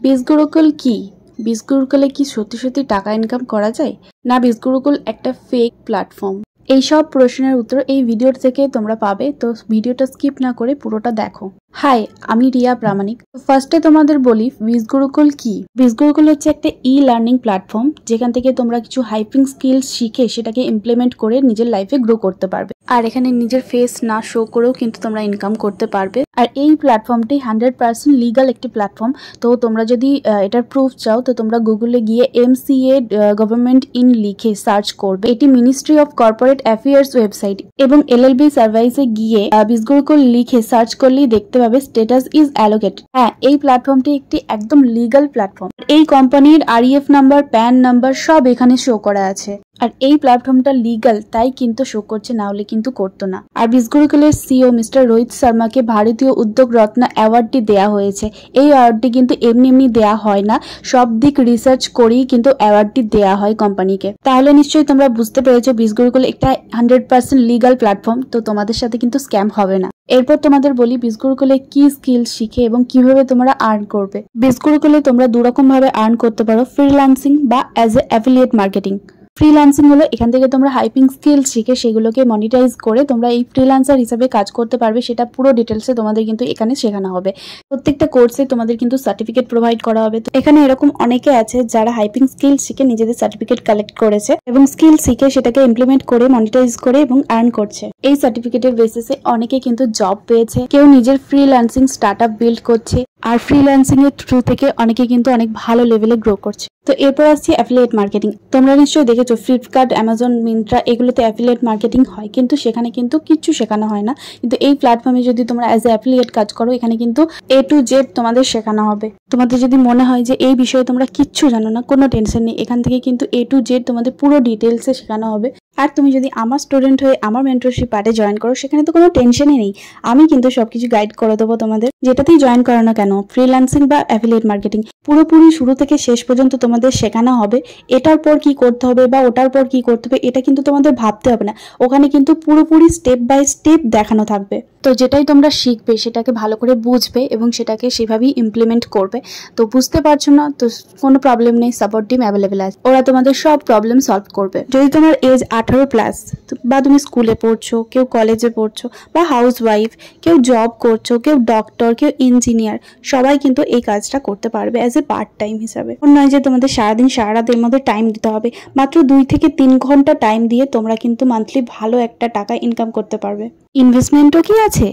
বিজগুরুকুল কি? বিজগুরুকুলে কি সত্যি সত্যি টাকা ইনকাম করা যায়, না বিজগুরুকুল একটা ফেক প্ল্যাটফর্ম? এই সব প্রশ্নের উত্তর এই ভিডিও থেকে তোমরা পাবে, তো ভিডিওটা স্কিপ না করে পুরোটা দেখো। হাই, আমি রিয়া প্রামাণিক। ফার্স্টে তোমাদের বলি বিজগুরুকুল কি। বিজগুরুকুল হচ্ছে একটা ই লার্নিং প্ল্যাটফর্ম, যেখান থেকে তোমরা কিছু হাইপিং স্কিলস শিখে সেটাকে ইমপ্লিমেন্ট করে নিজের লাইফে গ্রো করতে পারবে। আর এখানে নিজের ফেস না শো করেও কিন্তু তোমরা ইনকাম করতে পারবে। আর এই প্ল্যাটফর্মটি 100% লিগাল একটি প্ল্যাটফর্ম। তো তোমরা যদি এটার প্রুফ চাও তো তোমরা গুগলে গিয়ে MCA গভর্নমেন্ট ইন লিখে সার্চ করবে। এটি ministry of corporate affairs website, এবং LLB সার্ভাইসে গিয়ে বিজগুরুকুল লিখে সার্চ করলেই দেখতে পাবে স্ট্যাটাস ইজ অ্যালোকেটেড। হ্যাঁ, এই প্ল্যাটফর্মটি একটি একদম লিগাল প্ল্যাটফর্ম। এই কোম্পানির REF নাম্বার, প্যান নাম্বার সব এখানে শো করা আছে। আর এই প্ল্যাটফর্মটা লিগাল, তাই কিন্তু শো করছে, না হলে কিন্তু করতো না। আর বিজগুরুকুলের CEO মিস্টার রোহিত শর্মাকে ভারতীয় উদ্যোগ রত্ন অ্যাওয়ার্ডটি দেয়া হয়েছে। এই অ্যাওয়ার্ডটি কিন্তু এমনি এমনি দেয়া হয় না, সব দিক রিসার্চ করেই কিন্তু অ্যাওয়ার্ডটি দেয়া হয় কোম্পানিকে। তাহলে নিশ্চয়ই তোমরা বুঝতে পেরেছো বিজগুরুকুল একটা 100% লিগাল প্ল্যাটফর্ম, তো তোমাদের সাথে কিন্তু স্ক্যাম হবে না। এরপর তোমাদের বলি বিজগুরুকুলে কি স্কিল শিখে এবং কিভাবে তোমরা আর্ন করবে। বিজগুরুকুলে তোমরা দুরকম ভাবে আর্ন করতে পারো, ফ্রিল্যান্সিং বা as a affiliate marketing. Freelancing হলো এখান থেকে তোমরা হাইপিং স্কিল শিখে সেগুলোকে মনিটাইজ করে তোমরা এই ফ্রিল্যান্সার হিসেবে কাজ করতে পারবে। সেটা পুরো ডিটেলসে তোমাদের কিন্তু এখানে শেখানো হবে। প্রত্যেকটা কোর্সে তোমাদের কিন্তু সার্টিফিকেট প্রোভাইড করা হবে। তো এখানে এরকম অনেকে আছে যারা হাইপিং স্কিল শিখে নিজেদের সার্টিফিকেট কালেক্ট করেছে এবং স্কিল শিখে সেটাকে ইমপ্লিমেন্ট করে মনিটাইজ করে এবং আর্ন করছে। এই সার্টিফিকেটের বেসিসে অনেকে কিন্তু জব পেয়েছে, কেউ নিজের ফ্রিল্যান্সিং স্টার্টআপ বিল্ড করছে, আর ফ্রিল্যান্সিং এর থ্রু থেকে অনেকে কিন্তু অনেক ভালো লেভেলে গ্রো করছে। তো এরপর আসছি অ্যাফিলিয়েট মার্কেটিং। তোমরা নিশ্চয়ই দেখেছো ফ্লিপকার্ট, অ্যামাজন, মিন্ত্রা এগুলোতে অ্যাফিলিয়েট মার্কেটিং হয়, কিন্তু সেখানে কিন্তু কিচ্ছু শেখানো হয় না। কিন্তু এই প্ল্যাটফর্মে যদি তোমরা অ্যাজ এ অ্যাফিলিয়েট কাজ করো, এখানে কিন্তু A to Z তোমাদের শেখানো হবে। তোমাদের যদি মনে হয় যে এই বিষয়ে তোমরা কিচ্ছু জানো না, কোনো টেনশন নেই, এখান থেকে কিন্তু A to Z তোমাদের পুরো ডিটেলসে শেখানো হবে। আর তুমি যদি আমার স্টুডেন্ট হয়ে আমার মেন্টরশিপ পার্টে জয়েন করো, সেখানে তো কোনো টেনশনই নেই, আমি কিন্তু সবকিছু গাইড করে দেবো তোমাদের, যেটাতেই জয়েন করো না কেন, ফ্রিল্যান্সিং বা অ্যাফিলিয়েট মার্কেটিং পুরোপুরি শুরু থেকে শেষ পর্যন্ত তোমাদের শেখানো হবে। এটার পর কি করতে হবে বা ওটার পর কি করতে হবে এটা কিন্তু তোমাদের ভাবতে হবে না, ওখানে কিন্তু পুরোপুরি স্টেপ বাই স্টেপ দেখানো থাকবে। তো যেটাই তোমরা শিখবে সেটাকে ভালো করে বুঝবে এবং সেটাকে সেভাবেই ইমপ্লিমেন্ট করবে। তো বুঝতে পারছো না তো কোনো প্রবলেম নেই, সাপোর্ট টিম অ্যাভেলেবেল আছে, ওরা তোমাদের সব প্রবলেম সলভ করবে। যদি তোমার এজ 18+ বা তুমি স্কুলে পড়ছো, কেউ কলেজে পড়ছো, বা হাউস ওয়াইফ, কেউ জব করছো, কেউ ডক্টর, কেউ ইঞ্জিনিয়ার, সবাই কিন্তু এই কাজটা করতে পারবে অ্যাজ এ পার্ট টাইম হিসাবে। নয় যে তোমাদের সারাদিন সারা রাতের মধ্যে টাইম দিতে হবে, মাত্র 2 থেকে 3 ঘন্টা টাইম দিয়ে তোমরা কিন্তু মান্থলি ভালো একটা টাকা ইনকাম করতে পারবে। ইনভেস্টমেন্টও কি আছে?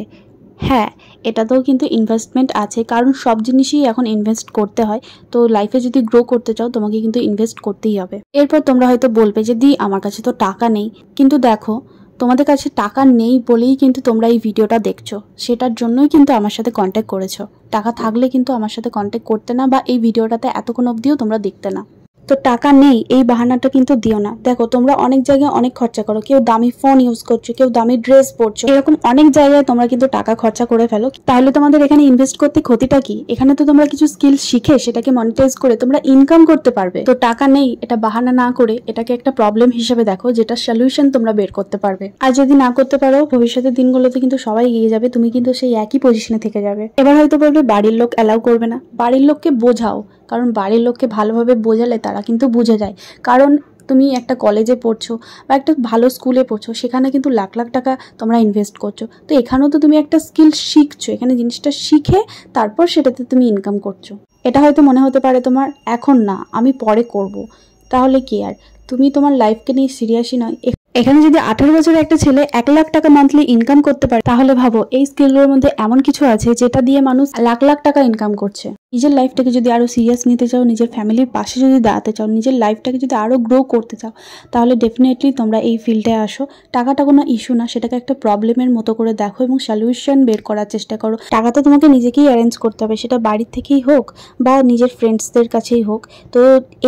হ্যাঁ, এটাতেও কিন্তু ইনভেস্টমেন্ট আছে, কারণ সব জিনিসই এখন ইনভেস্ট করতে হয়। তো লাইফে যদি গ্রো করতে চাও তোমাকে কিন্তু ইনভেস্ট করতেই হবে। এরপর তোমরা হয়তো বলবে যে দি আমার কাছে তো টাকা নেই, কিন্তু দেখো তোমাদের কাছে টাকা নেই বলেই কিন্তু তোমরা এই ভিডিওটা দেখছো, সেটার জন্যই কিন্তু আমার সাথে কন্ট্যাক্ট করেছো। টাকা থাকলে কিন্তু আমার সাথে কন্ট্যাক্ট করতে না, বা এই ভিডিওটাতে এতক্ষণ অবধিও তোমরা দেখতে না। তো টাকা নেই এই বাহানাটা কিন্তু দিও না। দেখো তোমরা অনেক জায়গায় অনেক খরচা করো, কেউ দামি ফোন ইউজ করছো, কেউ দামি ড্রেস পরছো, এরকম অনেক জায়গায় তোমরা কিন্তু টাকা খরচা করে ফেলো। তাহলে তোমাদের এখানে ইনভেস্ট করতে ক্ষতিটা কি? এখানে তো তোমরা কিছু স্কিল শিখে সেটাকে মনিটাইজ করে তোমরা ইনকাম করতে পারবে। তো টাকা নেই এটা বাহানা না করে এটাকে একটা প্রবলেম হিসেবে দেখো, যেটা সলিউশন তোমরা বের করতে পারবে। আর যদি না করতে পারো, ভবিষ্যতের দিনগুলোতে কিন্তু সবাই এগিয়ে যাবে, তুমি কিন্তু সেই একই পজিশনে থেকে যাবে। এবার হয়তো বলবে বাড়ির লোক অ্যালাউ করবে না। বাড়ির লোককে বোঝাও, কারণ বাড়ির লোককে ভালোভাবে বোঝালে তারা কিন্তু বুঝে যায়। কারণ তুমি একটা কলেজে পড়ছো বা একটা ভালো স্কুলে পড়ছো, সেখানে কিন্তু লাখ লাখ টাকা তোমরা ইনভেস্ট করছো। তো এখানেও তো তুমি একটা স্কিল শিখছো, এখানে জিনিসটা শিখে তারপর সেটাতে তুমি ইনকাম করছো। এটা হয়তো মনে হতে পারে তোমার এখন না, আমি পরে করব, তাহলে কি আর তুমি তোমার লাইফকে নিয়ে সিরিয়াসই নয়? এখানে যদি 18 বছরের একটা ছেলে 1 লাখ টাকা মান্থলি ইনকাম করতে পারে, তাহলে ভাবো এই স্কিলগুলোর মধ্যে এমন কিছু আছে যেটা দিয়ে মানুষ লাখ লাখ টাকা ইনকাম করছে। নিজের লাইফটাকে যদি আরো সিরিয়াস নিতে চাও, নিজের ফ্যামিলির পাশে যদি দাঁড়াতে চাও, নিজের লাইফটাকে যদি আরো গ্রো করতে চাও, তাহলে ডেফিনেটলি তোমরা এই ফিল্ডে আসো। টাকাটা কোনো ইস্যু না, সেটাকে একটা প্রবলেমের মতো করে দেখো এবং সলিউশন বের করার চেষ্টা করো। টাকা তো তোমাকে নিজেকেই অ্যারেঞ্জ করতে হবে, সেটা বাড়ির থেকেই হোক বা নিজের ফ্রেন্ডসদের কাছেই হোক। তো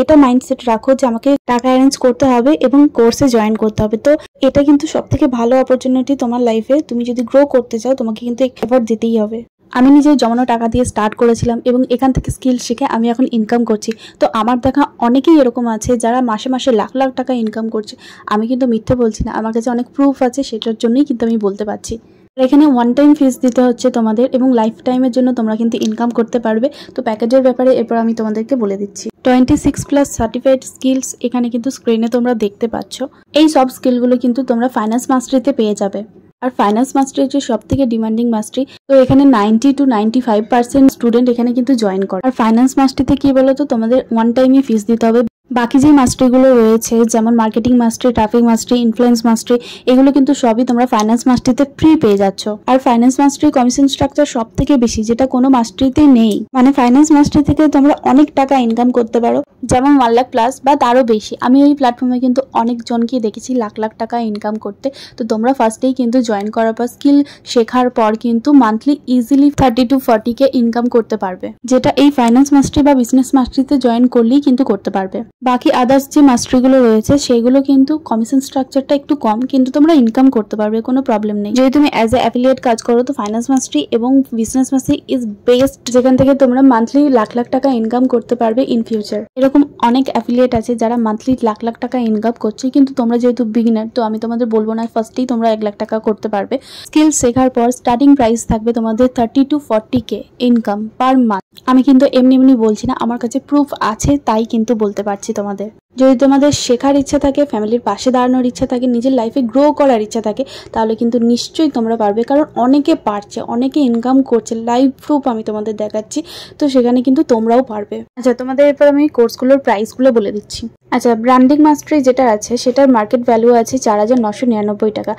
এটা মাইন্ডসেট রাখো যে আমাকে টাকা অ্যারেঞ্জ করতে হবে এবং কোর্সে জয়েন করতে হবে। তো এটা কিন্তু সব থেকে ভালো অপরচুনিটি তোমার লাইফে। তুমি যদি গ্রো করতে চাও তোমাকে কিন্তু এফোর্ট দিতেই হবে। আমি নিজের জমানো টাকা দিয়ে স্টার্ট করেছিলাম এবং এখান থেকে স্কিল শিখে আমি এখন ইনকাম করছি। তো আমার দেখা অনেকেই এরকম আছে যারা মাসে মাসে লাখ লাখ টাকা ইনকাম করছে। আমি কিন্তু মিথ্যে বলছি না, আমার কাছে অনেক প্রুফ আছে, সেটার জন্যই কিন্তু আমি বলতে পারছি। এখানে ওয়ান টাইম ফিস দিতে হচ্ছে তোমাদের এবং লাইফ টাইমের জন্য তোমরা কিন্তু ইনকাম করতে পারবে। তো প্যাকেজের ব্যাপারে এরপর আমি তোমাদেরকে বলে দিচ্ছি। 26+ সার্টিফাইড স্কিলস এখানে কিন্তু স্ক্রিনে তোমরা দেখতে পাচ্ছ। এই সব স্কিলগুলো কিন্তু তোমরা ফাইন্যান্স মাস্টারিতে পেয়ে যাবে। আর ফাইন্যান্স মাস্টারি যে সব থেকে ডিমান্ডিং মাস্টারি, তো এখানে 90 to 95% স্টুডেন্ট এখানে কিন্তু জয়েন করে। আর ফাইন্যান্স মাস্টারিতে কি বলো তো, তোমাদের ওয়ান টাইমই ফিস দিতে হবে। বাকি যে মাস্টারিগুলো রয়েছে যেমন মার্কেটিং মাস্টারি, ট্রাফিক মাস্টারি, ইনফ্লুয়েন্স মাস্টারি, এগুলো কিন্তু সবই তোমরা ফাইন্যান্স মাস্টারিতে ফ্রি পেয়ে যাচ্ছ। আর ফাইন্যান্স মাস্টারি কমিশন স্ট্রাকচার সব থেকে বেশি, যেটা কোনো মাস্টারিতে নেই। মানে ফাইন্যান্স মাস্টারি থেকে তোমরা অনেক টাকা ইনকাম করতে পারো, যেমন 1 লাখ প্লাস বা তারও বেশি। আমি এই প্ল্যাটফর্মে কিন্তু অনেকজনকে দেখেছি লাখ লাখ টাকা ইনকাম করতে। তো তোমরা ফার্স্টেই কিন্তু জয়েন করার পর স্কিল শেখার পর কিন্তু monthly easily 30 to 40K income করতে পারবে, যেটা এই ফাইন্যান্স মাস্টারি বা বিজনেস মাস্টারিতে জয়েন করলেই কিন্তু করতে পারবে। বাকি আদার্স যে মাস্টারিগুলো রয়েছে সেগুলো কিন্তু কমিশন স্ট্রাকচারটা একটু কম, কিন্তু তোমরা ইনকাম করতে পারবে, কোনো প্রবলেম নেই। যদি তুমি অ্যাজ এ অ্যাফিলিয়েট কাজ করো তো ফাইন্যান্স মাস্টারি এবং বিজনেস মাস্টারি ইজ বেস্ট, যেখান থেকে তোমরা মান্থলি লাখ লাখ টাকা ইনকাম করতে পারবে ইন ফিউচার। এরকম অনেক অ্যাফিলিয়েট আছে যারা মান্থলি লাখ লাখ টাকা ইনকাম করছে, কিন্তু তোমরা যেহেতু বিগিনার, তো আমি তোমাদের বলবো না ফার্স্টেই তোমরা 1 লাখ টাকা করতে পারবে। স্কিল শেখার পর স্টার্টিং প্রাইস থাকবে তোমাদের 30 to 40K income per month. আমি কিন্তু এমনি এমনি বলছি না, আমার কাছে প্রুফ আছে তাই কিন্তু বলতে পারছি তোমাদের। যদি তোমাদের শেখার ইচ্ছা থাকে, ফ্যামিলির পাশে দাঁড়ানোর ইচ্ছা থাকে, নিজের লাইফে গ্রো করার ইচ্ছা থাকে, তাহলে কিন্তু নিশ্চয়ই তোমরা পারবে, কারণ অনেকে পারছে, অনেকে ইনকাম করছে, লাইভ প্রুফ আমি তোমাদের দেখাচ্ছি। তো সেখানে কিন্তু তোমরাও পারবে। আচ্ছা, তোমাদের এরপর আমি কোর্সগুলোর প্রাইসগুলো বলে দিচ্ছি। আচ্ছা, ব্র্যান্ডিং মাস্টারি যেটা আছে সেটার মার্কেট ভ্যালু আছে 4,999 টাকা,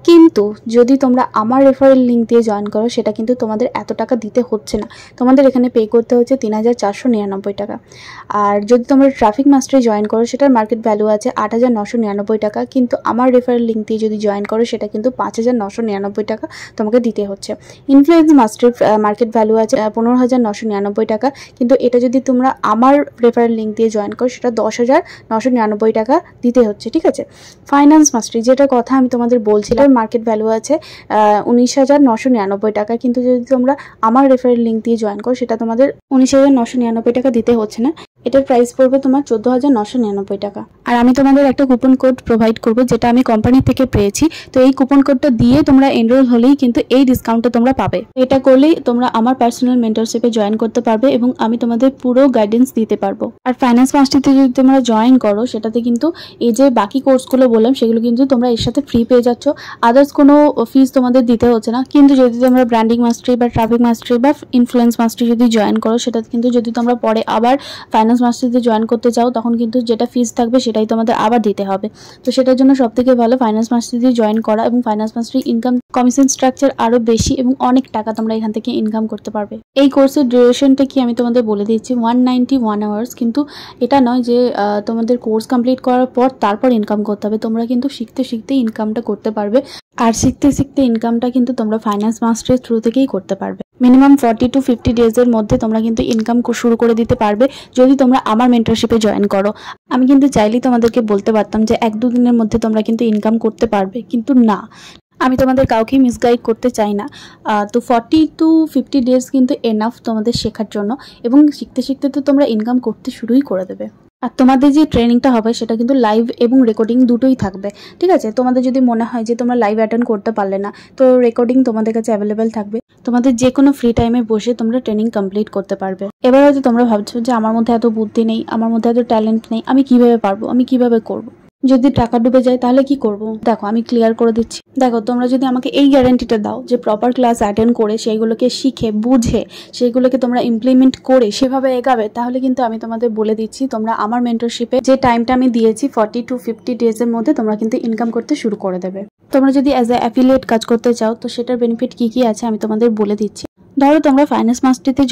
কিন্তু যদি তোমরা আমার রেফারেল লিঙ্ক দিয়ে জয়েন করো সেটা কিন্তু তোমাদের এত টাকা দিতে হচ্ছে না, তোমাদের এখানে পে করতে হচ্ছে 3,499 টাকা। আর যদি তোমরা ট্রাফিক মাস্টারি জয়েন করো সেটার মার্কেট ভ্যালু আছে 8,999 টাকা, কিন্তু আমার রেফারেল লিঙ্ক দিয়ে যদি জয়েন করো সেটা কিন্তু 5,999 টাকা তোমাকে দিতে হচ্ছে। ইনফ্লুয়েন্স মাস্টারির মার্কেট ভ্যালু আছে 15,999 টাকা, কিন্তু এটা যদি তোমরা আমার রেফারেল লিঙ্ক দিয়ে জয়েন করো সেটা 10,999 টাকা দিতে হচ্ছে, ঠিক আছে। ফাইন্যান্স মাস্টারি যেটার কথা আমি তোমাদের বলছিলাম, মার্কেট ভ্যালু আছে 19,999 টাকা, কিন্তু যদি তোমরা আমার রেফারেল লিঙ্ক দিয়ে জয়েন করো সেটা তোমাদের 19,999 টাকা দিতে হচ্ছে না, এটার প্রাইস পড়বে তোমার 14,999 টাকা। আর আমি তোমাদের একটা কুপন কোড প্রোভাইড করব যেটা আমি কোম্পানি থেকে পেয়েছি। তো এই কুপন কোডটা দিয়ে তোমরা এনরোল হলেই কিন্তু এই ডিসকাউন্টটা তোমরা পাবে। এটা করলেই তোমরা আমার পার্সোনাল মেন্টরশিপে জয়েন করতে পারবে এবং আমি তোমাদের পুরো গাইডেন্স দিতে পারবো। আর ফাইন্যান্স মাস্টারিতে যদি তোমরা জয়েন করো সেটাতে কিন্তু এই যে বাকি কোর্সগুলো বললাম সেগুলো কিন্তু তোমরা এর সাথে ফ্রি পেয়ে যাচ্ছ, আদার্স কোনো ফিস তোমাদের দিতে হচ্ছে না। কিন্তু যদি তোমরা ব্র্যান্ডিং মাস্টারি বা ট্রাফিক মাস্টারি বা ইনফ্লুয়েন্স মাস্টারি যদি জয়েন করো সেটাতে কিন্তু যদি তোমরা পরে আবার ফাইন্যান্স মাস্টারিতে জয়েন করতে চাও তখন কিন্তু যেটা ফিস থাকবে সেটাই তোমাদের আবার দিতে হবে। তো সেটার জন্য সবথেকে ভালো ফাইন্যান্স মাস্টারিতে জয়েন করা, এবং ফাইন্যান্স মাস্টারি ইনকাম কমিশন স্ট্রাকচার আরো বেশি এবং অনেক টাকা তোমরা এখান থেকে ইনকাম করতে পারবে। এই কোর্সের ডিউরেশনটা কি আমি তোমাদের বলে দিচ্ছি, 191 আওয়ার্স, কিন্তু এটা নয় যে তোমাদের কোর্স কমপ্লিট করার পর তারপর ইনকাম করতে হবে, তোমরা কিন্তু শিখতে শিখতে ইনকামটা করতে পারবে। আর শিখতে শিখতে ইনকামটা কিন্তু তোমরা ফাইন্যান্স মাস্টারের থ্রু থেকেই করতে পারবে। মিনিমাম 40 to 50 ডেজের মধ্যে তোমরা কিন্তু ইনকাম শুরু করে দিতে পারবে যদি তোমরা আমার মেন্টরশিপে জয়েন করো। আমি কিন্তু চাইলেই তোমাদেরকে বলতে পারতাম যে 1-2 দিনের মধ্যে তোমরা কিন্তু ইনকাম করতে পারবে, কিন্তু না, আমি তোমাদের কাউকেই মিসগাইড করতে চাই না। তো 40 to 50 ডেজ কিন্তু এনাফ তোমাদের শেখার জন্য, এবং শিখতে শিখতে তো তোমরা ইনকাম করতে শুরুই করে দেবে। আর তোমাদের যে ট্রেনিংটা হবে সেটা কিন্তু লাইভ এবং রেকর্ডিং দুটোই থাকবে, ঠিক আছে। তোমাদের যদি মনে হয় যে তোমরা লাইভ অ্যাটেন্ড করতে পারলে না, তো রেকর্ডিং তোমাদের কাছে অ্যাভেলেবেল থাকবে, তোমাদের যে কোনো ফ্রি টাইমে বসে তোমরা ট্রেনিং কমপ্লিট করতে পারবে। এবার হয়তো তোমরা ভাবছো যে আমার মধ্যে এত বুদ্ধি নেই, আমার মধ্যে এত ট্যালেন্ট নেই, আমি কিভাবে পারবো, আমি কিভাবে করব, যদি টাকা ডুবে যায় তাহলে কি করব? দেখো আমি ক্লিয়ার করে দিচ্ছি। দেখো, তোমরা যদি আমাকে এই গ্যারান্টিটা দাও যে প্রপার ক্লাস অ্যাটেন্ড করে সেইগুলোকে শিখে বুঝে সেইগুলোকে তোমরা ইমপ্লিমেন্ট করে সেভাবে এগাবে, তাহলে কিন্তু আমি তোমাদের বলে দিচ্ছি তোমরা আমার মেন্টরশিপে যে টাইমটা আমি দিয়েছি 40 to 50 ডেজের মধ্যে তোমরা কিন্তু ইনকাম করতে শুরু করে দেবে। তোমরা যদি অ্যাজ এ অ্যাফিলিয়েট কাজ করতে চাও তো সেটার বেনিফিট কি কি আছে আমি তোমাদের বলে দিচ্ছি। ধরো তোমরা ফাইন্যান্স মাস্টারিতে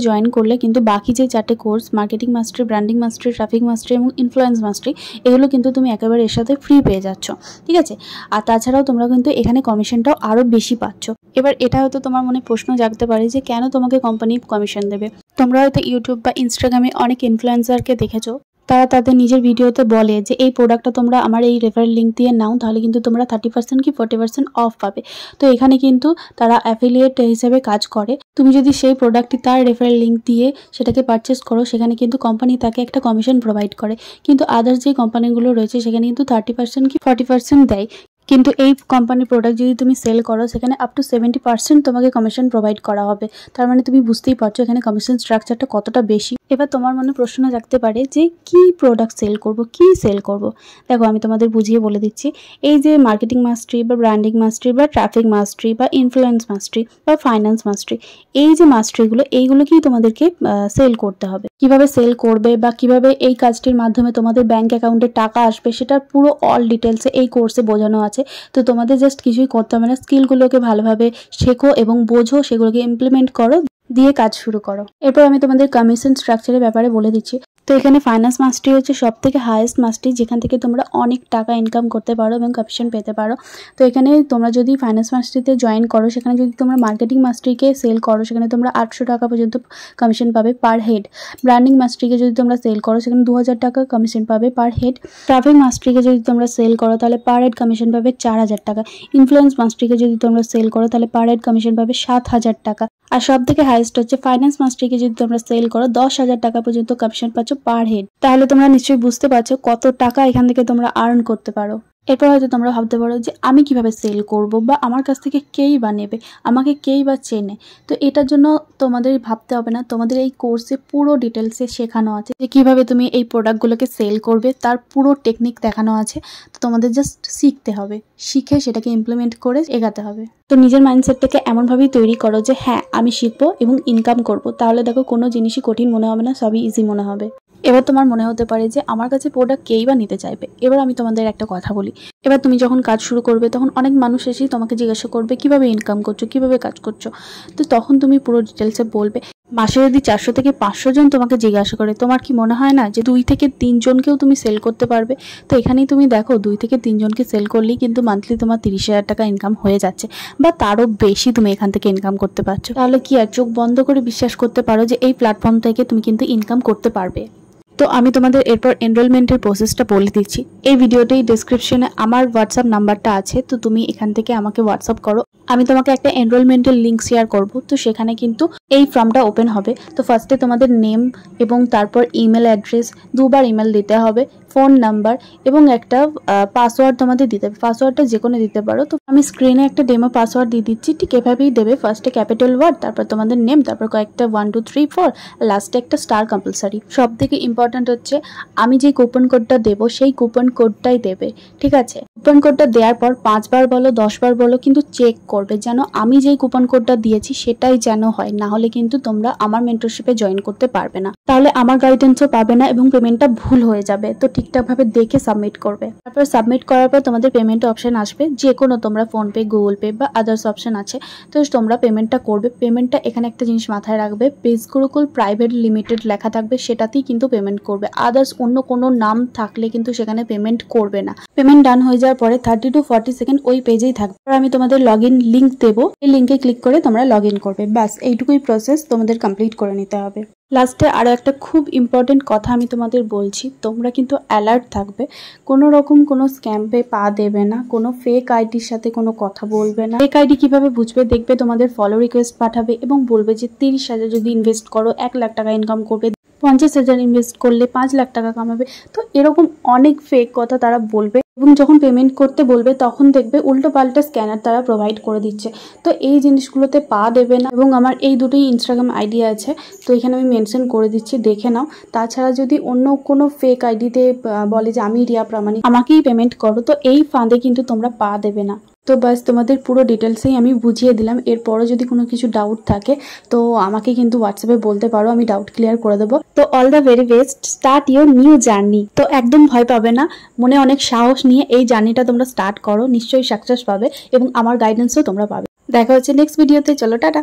জয়েন করলে কিন্তু বাকি যে 4টে কোর্স মার্কেটিং মাস্টারি, ব্র্যান্ডিং মাস্টারি, ট্রাফিক মাস্টারি এবং ইনফ্লুয়েন্স মাস্টারি, এগুলো কিন্তু তুমি একেবারে এর সাথে ফ্রি পেয়ে যাচ্ছ, ঠিক আছে। আর তাছাড়াও তোমরা কিন্তু এখানে কমিশনটাও আরো বেশি পাচ্ছ। এবার এটা হয়তো তোমার মনে প্রশ্ন জাগতে পারে যে কেন তোমাকে কোম্পানি কমিশন দেবে। তোমরা হয়তো ইউটিউব বা ইনস্টাগ্রামে অনেক ইনফ্লুয়েন্সারকে দেখেছো, তারা তাদের নিজের ভিডিওতে বলে যে এই প্রোডাক্টটা তোমরা আমার এই রেফারেল লিঙ্ক দিয়ে নাও, তাহলে কিন্তু তোমরা 30% কি 40% অফ পাবে। তো এখানে কিন্তু তারা অ্যাফিলিয়েট হিসেবে কাজ করে। তুমি যদি সেই প্রোডাক্টটি তার রেফারেল লিঙ্ক দিয়ে সেটাকে পারচেস করো, সেখানে কিন্তু কোম্পানি তাকে একটা কমিশন প্রোভাইড করে, কিন্তু আদার্স যে কোম্পানিগুলো রয়েছে সেখানে কিন্তু 30% কি 40% দেয়। কিন্তু এই কোম্পানির প্রোডাক্ট যদি তুমি সেল করো সেখানে আপ টু 70% তোমাকে কমিশন প্রোভাইড করা হবে। তার মানে তুমি বুঝতেই পারছো এখানে কমিশন স্ট্রাকচারটা কতটা বেশি। এবার তোমার মনে প্রশ্ন জাগতে পারে যে কি প্রোডাক্ট সেল করব, কি সেল করব। দেখো আমি তোমাদের বুঝিয়ে বলে দিচ্ছি। এই যে মার্কেটিং মাস্টারি বা ব্র্যান্ডিং মাস্টারি বা ট্রাফিক মাস্টারি বা ইনফ্লুয়েন্স মাস্টারি বা ফাইন্যান্স মাস্টারি, এই যে মাস্টারিগুলো এইগুলোকেই তোমাদেরকে সেল করতে হবে। কিভাবে সেল করবে বা কিভাবে এই কাজটির মাধ্যমে তোমাদের ব্যাংক অ্যাকাউন্টে টাকা আসবে সেটার পুরো অল ডিটেলসে এই কোর্সে বোঝানো আছে। তো তোমাদের জাস্ট কিছুই করতে হবে না, স্কিলগুলোকে ভালোভাবে শেখো এবং বোঝো, সেগুলোকে ইমপ্লিমেন্ট করো, দিয়ে কাজ শুরু করো। এরপর আমি তোমাদের কমিশন স্ট্রাকচারের ব্যাপারে বলে দিচ্ছি। তো এখানে ফাইন্যান্স মাস্টারি হচ্ছে সব থেকে হাইয়েস্ট মাস্টারি, যেখান থেকে তোমরা অনেক টাকা ইনকাম করতে পারো এবং কমিশন পেতে পারো। তো এখানে তোমরা যদি ফাইন্যান্স মাস্টারিতে জয়েন করো, সেখানে যদি তোমরা মার্কেটিং মাস্টারিকে সেল করো সেখানে তোমরা 800 টাকা পর্যন্ত কমিশন পাবে পার হেড। ব্র্যান্ডিং মাস্টারিকে যদি তোমরা সেল করো সেখানে 2000 টাকা কমিশন পাবে পার হেড। ট্রাফিক মাস্টারিকে যদি তোমরা সেল করো তাহলে পার হেড কমিশন পাবে 4000 টাকা। ইনফ্লুয়েন্স মাস্টারিকে যদি তোমরা সেল করো তাহলে পার হেড কমিশন পাবে 7000 টাকা। আর সব থেকে হাইয়েস্ট হচ্ছে ফাইন্যান্স মাস্টারিকে যদি তোমরা সেল করো 10,000 টাকা পর্যন্ত কমিশন পাচ্ছ পার হেড। তাহলে তোমরা নিশ্চয়ই বুঝতে পারছো কত টাকা এখান থেকে তোমরা আর্ন করতে পারো। এরপর হয়তো তোমরা ভাবতে পারো যে আমি কিভাবে সেল করব বা আমার কাছ থেকে কেই বা নেবে, আমাকে কেই বা চেনে। তো এটার জন্য তোমাদের ভাবতে হবে না, তোমাদের এই কোর্সে পুরো ডিটেলসে শেখানো আছে যে কিভাবে তুমি এই প্রোডাক্টগুলোকে সেল করবে, তার পুরো টেকনিক দেখানো আছে। তো তোমাদের জাস্ট শিখতে হবে, শিখে সেটাকে ইমপ্লিমেন্ট করে এগাতে হবে। তো নিজের মাইন্ডসেটটাকে এমনভাবেই তৈরি করো যে হ্যাঁ আমি শিখবো এবং ইনকাম করব। তাহলে দেখো কোনো জিনিসই কঠিন মনে হবে না, সবই ইজি মনে হবে। এবার তোমার মনে হতে পারে যে আমার কাছে প্রোডাক্ট কেই বা নিতে চাইবে। এবার আমি তোমাদের একটা কথা বলি, এবার তুমি যখন কাজ শুরু করবে তখন অনেক মানুষ এসেই তোমাকে জিজ্ঞাসা করবে কিভাবে ইনকাম করছো, কিভাবে কাজ করছো। তো তখন তুমি পুরো ডিটেলসে বলবে। মাসে যদি 400 থেকে 500 জন তোমাকে জিজ্ঞাসা করে, তোমার কি মনে হয় না যে 2 থেকে 3 জনকেও তুমি সেল করতে পারবে? তো এখানেই তুমি দেখো 2 থেকে 3 জনকে সেল করলেই কিন্তু মান্থলি তোমার 30,000 টাকা ইনকাম হয়ে যাচ্ছে, বা তারও বেশি তুমি এখান থেকে ইনকাম করতে পারছো। তাহলে কি আর চোখ বন্ধ করে বিশ্বাস করতে পারো যে এই প্ল্যাটফর্ম থেকে তুমি কিন্তু ইনকাম করতে পারবে। তো আমি তোমাদের এরপর এনরোলমেন্টের প্রসেসটা বলে দিচ্ছি। এই ভিডিওতেই ডেসক্রিপশনে আমার হোয়াটসঅ্যাপ নাম্বারটা আছে, তো তুমি এখান থেকে আমাকে হোয়াটসঅ্যাপ করো। আমি তোমাকে একটা এনরোলমেন্টের লিঙ্ক শেয়ার করব। তো সেখানে কিন্তু এই ফর্মটা ওপেন হবে। তো ফার্স্টে তোমাদের নেম এবং তারপর ইমেল অ্যাড্রেস, 2 বার ইমেল দিতে হবে, ফোন নাম্বার এবং একটা পাসওয়ার্ড তোমাদের দিতে হবে। পাসওয়ার্ডটা যে কোনো দিতে পারো। তো আমি স্ক্রিনে একটা ডেমো পাসওয়ার্ড দিয়ে দিচ্ছি, ঠিক এভাবেই দেবে। ফার্স্টে ক্যাপিটাল ওয়ার্ড, তারপর তোমাদের নেম, তারপর কয়েকটা 1 2 3 4, লাস্টে একটা স্টার কম্পালসারি। সব থেকে ইম্পর্টেন্ট হচ্ছে আমি যে কুপন কোডটা দেবো সেই কুপন কোডটাই দেবে, ঠিক আছে? কুপন কোডটা দেওয়ার পর 5 বার বলো 10 বার বলো, কিন্তু চেক করবে যেন আমি যেই কুপন কোডটা দিয়েছি সেটাই যেন হয়, না হলে কিন্তু তোমরা আমার মেন্টরশিপে জয়েন করতে পারবে না। তাহলে আমার গাইডেন্সও পাবে না এবং পেমেন্টটা ভুল হয়ে যাবে। তো ঠিকঠাকভাবে দেখে সাবমিট করবে। তারপর সাবমিট করার পর তোমাদের পেমেন্ট অপশন আসবে, যে কোনো তোমরা ফোনপে, গুগল পে বা আদার্স অপশন আছে। তো তোমরা পেমেন্টটা করবে। পেমেন্টটা এখানে একটা জিনিস মাথায় রাখবে, পেজ গুরুকুল প্রাইভেট লিমিটেড লেখা থাকবে, সেটাতেই কিন্তু পেমেন্ট করবে। আদার্স অন্য কোনো নাম থাকলে কিন্তু সেখানে পেমেন্ট করবে না। পেমেন্ট ডান হয়ে যাওয়ার পরে 30 to 40 সেকেন্ড ওই পেজেই থাকবে। আমি তোমাদের লগ ইন লিঙ্ক দেবো, এই লিঙ্কে ক্লিক করে তোমরা লগ ইন করবে। ব্যাস এইটুকুই প্রসেস তোমাদের কমপ্লিট করে নিতে হবে। লাস্টে আরও একটা খুব ইম্পর্টেন্ট কথা আমি তোমাদের বলছি, তোমরা কিন্তু অ্যালার্ট থাকবে। কোনো রকম কোনো স্ক্যাম্পে পা দেবে না, কোনো ফেক আইডির সাথে কোনো কথা বলবে না। ফেক আইডি কিভাবে বুঝবে? দেখবে তোমাদের ফলো রিকোয়েস্ট পাঠাবে এবং বলবে যে 30,000 যদি ইনভেস্ট করো 1 লাখ টাকা ইনকাম করবে, 50,000 ইনভেস্ট করলে 5 লাখ টাকা কামাবে। তো এরকম অনেক ফেক কথা তারা বলবে এবং যখন পেমেন্ট করতে বলবে তখন দেখবে উল্টো পাল্টা স্ক্যানার তারা প্রোভাইড করে দিচ্ছে। তো এই জিনিসগুলোতে পা দেবে না। এবং আমার এই দুটোই ইনস্টাগ্রাম আইডি আছে, তো এখানে আমি মেনশন করে দিচ্ছি, দেখে নাও। তাছাড়া যদি অন্য কোনো ফেক আইডিতে বলে যে আমি রিয়া প্রামাণিক, আমাকেই পেমেন্ট করো, তো এই ফাঁদে কিন্তু তোমরা পা দেবে না। তো বাস তোমাদের পুরো ডিটেলসেই আমি বুঝিয়ে দিলাম। এরপরও যদি কোনো কিছু ডাউট থাকে তো আমাকে কিন্তু হোয়াটসঅ্যাপে বলতে পারো, আমি ডাউট ক্লিয়ার করে দেবো। তো all the very best, start your new journey. তো একদম ভয় পাবে না, মনে অনেক সাহস নিয়ে এই জার্নিটা তোমরা স্টার্ট করো, নিশ্চয়ই সাকসেস পাবে এবং আমার গাইডেন্সও তোমরা পাবে। দেখা হচ্ছে নেক্সট ভিডিওতে। চলো টাটা।